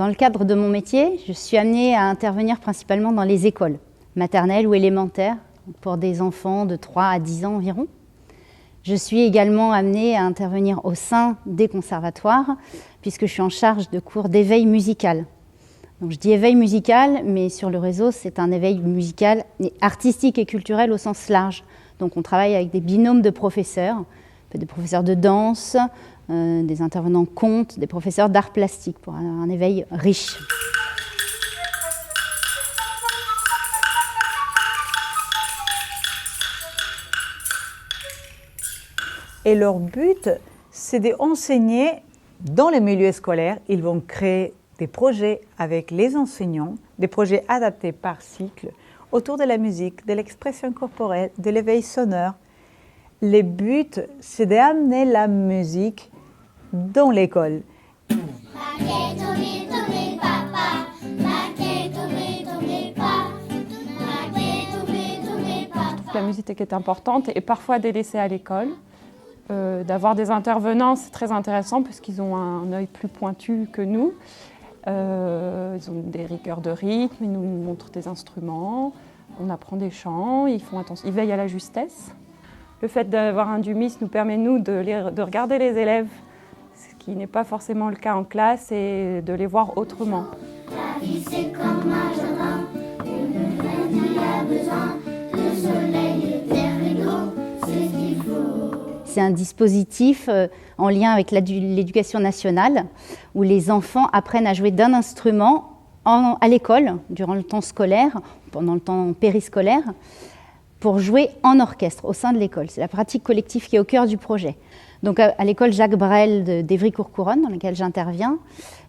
le cadre de mon métier, je suis amenée à intervenir principalement dans les écoles maternelles ou élémentaires pour des enfants de 3 à 10 ans environ. Je suis également amenée à intervenir au sein des conservatoires puisque je suis en charge de cours d'éveil musical. Donc je dis éveil musical, mais sur le réseau, c'est un éveil musical artistique et culturel au sens large. Donc on travaille avec des binômes de professeurs, des professeurs de danse, des intervenants contes, des professeurs d'art plastique pour un éveil riche. Et leur but, c'est d'enseigner dans les milieux scolaires. Ils vont créer des projets avec les enseignants, des projets adaptés par cycle, autour de la musique, de l'expression corporelle, de l'éveil sonore. Le but, c'est d'amener la musique dans l'école. La musique est importante et parfois délaissée à l'école. D'avoir des intervenants, c'est très intéressant parce qu'ils ont un œil plus pointu que nous. Ils ont des rigueurs de rythme, ils nous montrent des instruments, on apprend des chants, ils font attention, ils veillent à la justesse. Le fait d'avoir un DUMIS nous permet, nous, de regarder les élèves, ce qui n'est pas forcément le cas en classe, et de les voir autrement. La vie, c'est comme un jardin, une graine, il y a besoin, le soleil, le terre et l'eau, c'est ce qu'il faut. C'est un dispositif en lien avec l'éducation nationale où les enfants apprennent à jouer d'un instrument à l'école, durant le temps scolaire, pendant le temps périscolaire, pour jouer en orchestre au sein de l'école. C'est la pratique collective qui est au cœur du projet. Donc à l'école Jacques Brel d'Évry-Courcouronnes, dans laquelle j'interviens,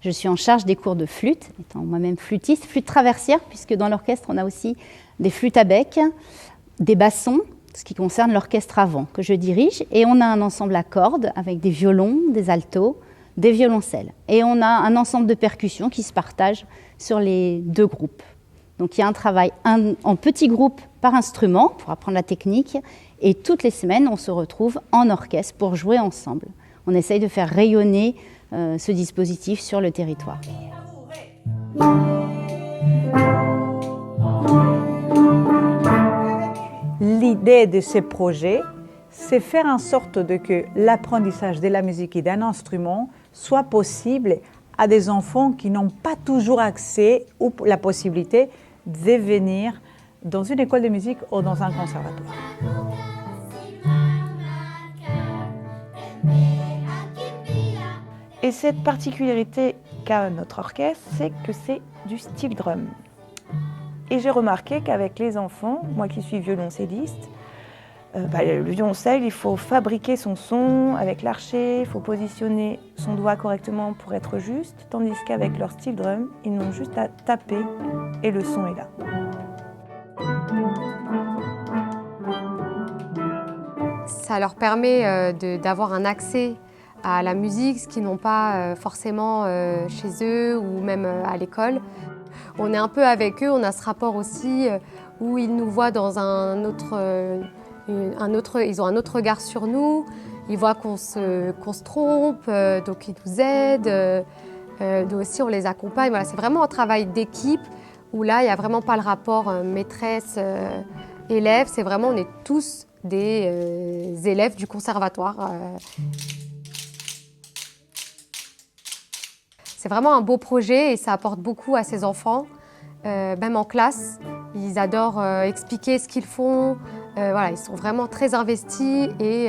je suis en charge des cours de flûte, étant moi-même flûtiste, flûte traversière, puisque dans l'orchestre, on a aussi des flûtes à bec, des bassons, ce qui concerne l'orchestre avant, que je dirige, et on a un ensemble à cordes avec des violons, des altos, des violoncelles. Et on a un ensemble de percussions qui se partagent sur les deux groupes. Donc il y a un travail en petits groupes par instrument pour apprendre la technique, et toutes les semaines, on se retrouve en orchestre pour jouer ensemble. On essaye de faire rayonner ce dispositif sur le territoire. L'idée de ces projets, c'est faire en sorte que l'apprentissage de la musique et d'un instrument soit possible à des enfants qui n'ont pas toujours accès ou la possibilité de venir dans une école de musique ou dans un conservatoire. Et cette particularité qu'a notre orchestre, c'est que c'est du style drum. Et j'ai remarqué qu'avec les enfants, moi qui suis violoncelliste, le violoncelle, il faut fabriquer son son avec l'archet, il faut positionner son doigt correctement pour être juste, tandis qu'avec leur style drum, ils n'ont juste à taper et le son est là. Ça leur permet d'avoir un accès à la musique, ce qu'ils n'ont pas forcément chez eux ou même à l'école. On est un peu avec eux, on a ce rapport aussi où ils nous voient dans ils ont un autre regard sur nous, ils voient qu'on se trompe, donc ils nous aident, nous aussi on les accompagne. Voilà, c'est vraiment un travail d'équipe où là il n'y a vraiment pas le rapport maîtresse-élève, c'est vraiment on est tous des élèves du conservatoire. C'est vraiment un beau projet et ça apporte beaucoup à ces enfants, même en classe. Ils adorent expliquer ce qu'ils font, voilà, ils sont vraiment très investis et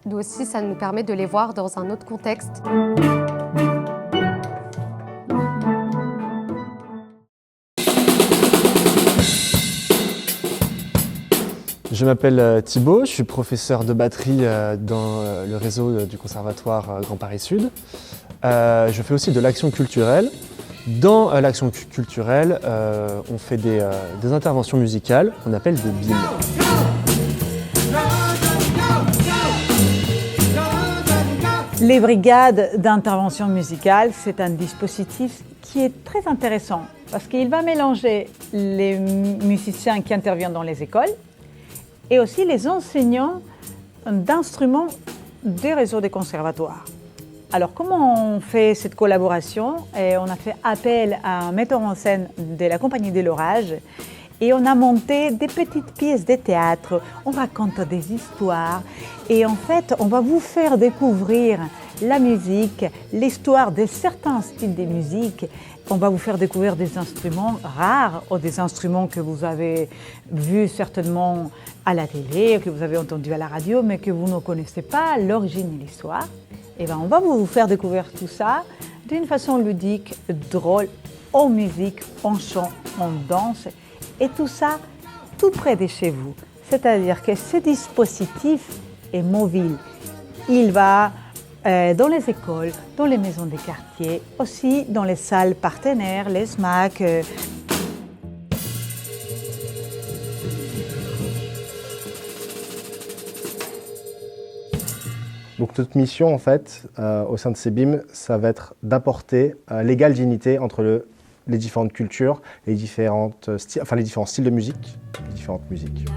nous aussi, ça nous permet de les voir dans un autre contexte. Je m'appelle Thibaut, je suis professeur de batterie dans le réseau du Conservatoire Grand Paris Sud. Je fais aussi de l'action culturelle. Dans l'action culturelle, on fait des interventions musicales qu'on appelle des BIM. Les brigades d'intervention musicale, c'est un dispositif qui est très intéressant parce qu'il va mélanger les musiciens qui interviennent dans les écoles et aussi les enseignants d'instruments des réseaux des conservatoires. Alors, comment on fait cette collaboration? On a fait appel à un metteur en scène de la compagnie de l'Orage et on a monté des petites pièces de théâtre. On raconte des histoires et en fait, on va vous faire découvrir la musique, l'histoire de certains styles de musique. On va vous faire découvrir des instruments rares ou des instruments que vous avez vus certainement à la télé, que vous avez entendus à la radio, mais que vous ne connaissez pas l'origine et l'histoire. Et ben, on va vous faire découvrir tout ça d'une façon ludique, drôle, en musique, en chant, en danse, et tout ça tout près de chez vous. C'est-à-dire que ce dispositif est mobile. Il va dans les écoles, dans les maisons des quartiers, aussi dans les salles partenaires, les SMAC. Donc notre mission en fait au sein de CEBIM, ça va être d'apporter l'égale dignité entre les différentes cultures, les différents styles de musique, les différentes musiques.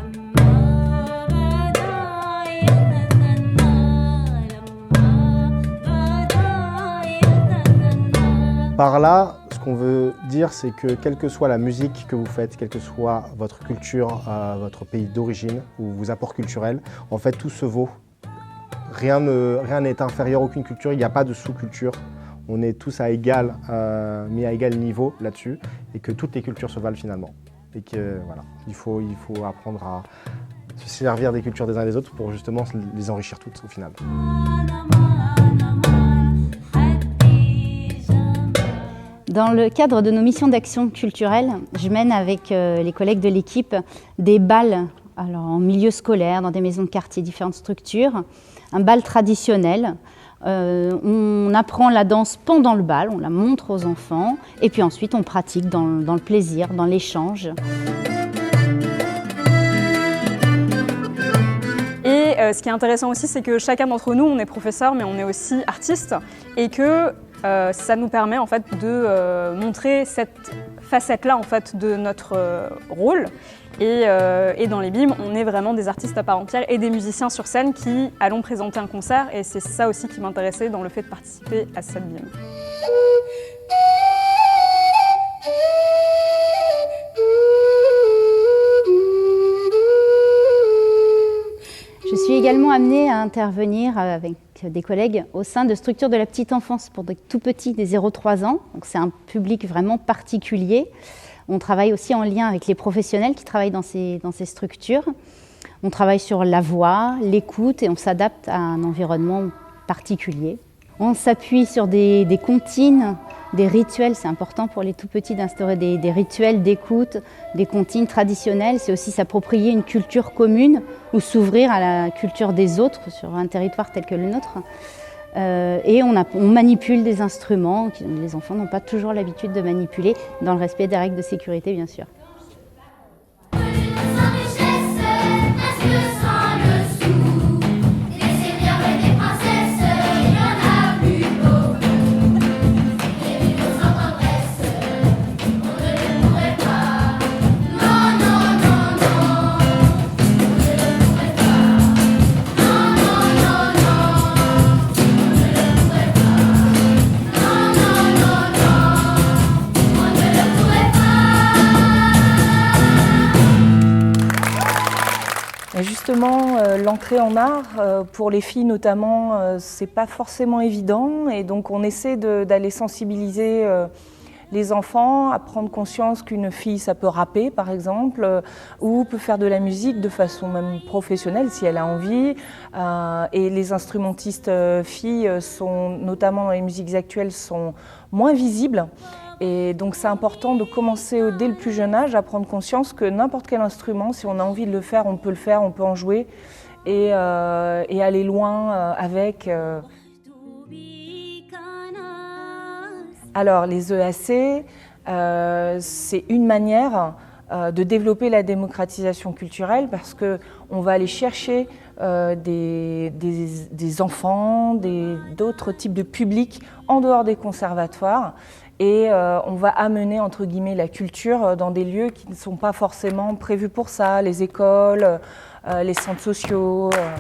Par là, ce qu'on veut dire, c'est que quelle que soit la musique que vous faites, quelle que soit votre culture, votre pays d'origine ou vos apports culturels, en fait tout se vaut. Rien n'est inférieur à aucune culture, il n'y a pas de sous-culture. On est tous mis à égal niveau là-dessus et que toutes les cultures se valent finalement. Et que voilà, il faut apprendre à se servir des cultures des uns et des autres pour justement les enrichir toutes au final. Dans le cadre de nos missions d'action culturelle, je mène avec les collègues de l'équipe des bals en milieu scolaire, dans des maisons de quartier, différentes structures. Un bal traditionnel. On apprend la danse pendant le bal, on la montre aux enfants et puis ensuite on pratique dans le plaisir, dans l'échange. Et ce qui est intéressant aussi, c'est que chacun d'entre nous, on est professeur, mais on est aussi artiste et que ça nous permet en fait de montrer cette facette-là en fait de notre rôle. Et dans les BIM, on est vraiment des artistes à part entière et des musiciens sur scène qui allons présenter un concert. Et c'est ça aussi qui m'intéressait dans le fait de participer à cette BIM. Je suis également amenée à intervenir avec des collègues au sein de structures de la petite enfance pour des tout petits, des 0-3 ans. Donc c'est un public vraiment particulier. On travaille aussi en lien avec les professionnels qui travaillent dans ces structures. On travaille sur la voix, l'écoute et on s'adapte à un environnement particulier. On s'appuie sur des comptines, des rituels. C'est important pour les tout petits d'instaurer des rituels d'écoute, des comptines traditionnelles. C'est aussi s'approprier une culture commune ou s'ouvrir à la culture des autres sur un territoire tel que le nôtre. Et on manipule des instruments que les enfants n'ont pas toujours l'habitude de manipuler, dans le respect des règles de sécurité, bien sûr. Justement, l'entrée en art, pour les filles notamment, c'est pas forcément évident et donc on essaie d'aller sensibiliser les enfants à prendre conscience qu'une fille, ça peut rapper par exemple, ou peut faire de la musique de façon même professionnelle si elle a envie. Et les instrumentistes filles sont, notamment dans les musiques actuelles, sont moins visibles. Et donc c'est important de commencer dès le plus jeune âge à prendre conscience que n'importe quel instrument, si on a envie de le faire, on peut en jouer et aller loin avec. Alors les EAC, c'est une manière de développer la démocratisation culturelle parce qu'on va aller chercher des enfants, d'autres types de publics en dehors des conservatoires. Et on va amener, entre guillemets, la culture dans des lieux qui ne sont pas forcément prévus pour ça, les écoles, les centres sociaux. Voilà.